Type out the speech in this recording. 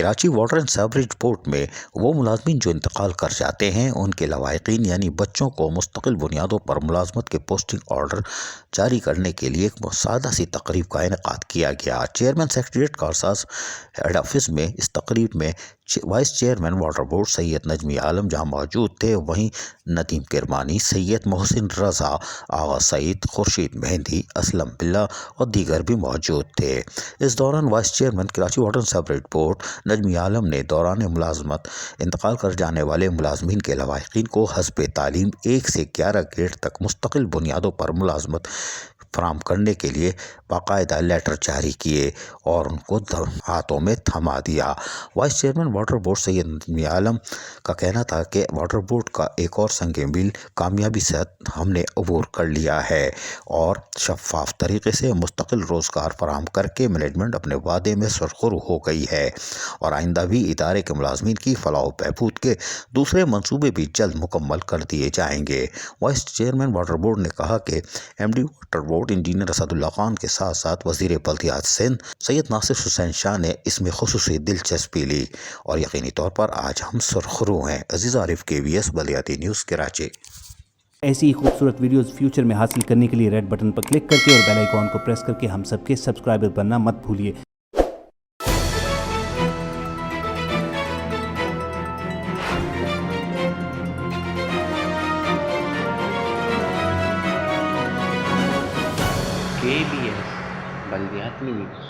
Karachi water and sewerage board میں وہ ملازمین جو انتقال کر جاتے ہیں ان کے لواحقین یعنی بچوں کو مستقل بنیادوں پر ملازمت کے پوسٹنگ آرڈر جاری کرنے کے لیے ایک سادہ سی تقریب کا انعقاد کیا گیا۔ چیئرمین سیکریٹریٹ کارساز ہیڈ آفس میں اس تقریب میں وائس چیئرمین واٹر بورڈ سید نجمی عالم جہاں موجود تھے، وہیں ندیم کرمانی، سید محسن رضا، آغا سعید، خورشید مہندی، اسلم بلّہ اور دیگر بھی موجود تھے۔ اس دوران vice chairman Karachi water and sewerage board Najmi Alam نے دوران ملازمت انتقال کر جانے والے ملازمین کے لواحقین کو حسب تعلیم 1 سے 11 گریڈ تک مستقل بنیادوں پر ملازمت فراہم کرنے کے لیے باقاعدہ لیٹر جاری کیے اور ان کو ہاتھوں میں تھما دیا۔ وائس چیئرمین واٹر بورڈ سید نجمی عالم کا کہنا تھا کہ واٹر بورڈ کا ایک اور سنگ میل کامیابی سے ہم نے عبور کر لیا ہے اور شفاف طریقے سے مستقل روزگار فراہم کر کے مینجمنٹ اپنے وعدے میں سرخرو ہو گئی ہے اور آئندہ بھی ادارے کے ملازمین کی فلاح و بہبود کے دوسرے منصوبے بھی جلد مکمل کر دیے جائیں گے۔ وائس چیئرمین واٹر بورڈ نے کہا کہ M D water board engineer Asad اللہ خان کے ساتھ ساتھ وزیر بلدیات سندھ سید ناصر حسین شاہ نے اس میں خصوصی دلچسپی لی اور یقینی طور پر آج ہم سرخرو ہیں۔ عزیز عارف KBS بلدیاتی نیوز کراچی۔ ایسی ہی خوبصورت ویڈیوز فیوچر میں حاصل کرنے کے لیے ریڈ بٹن پر کلک کر کے اور بیل آئیکن کو پریس کر کے ہم سب کے سبسکرائبر بننا مت بھولیے۔ KBS بلدیاتی نیوز۔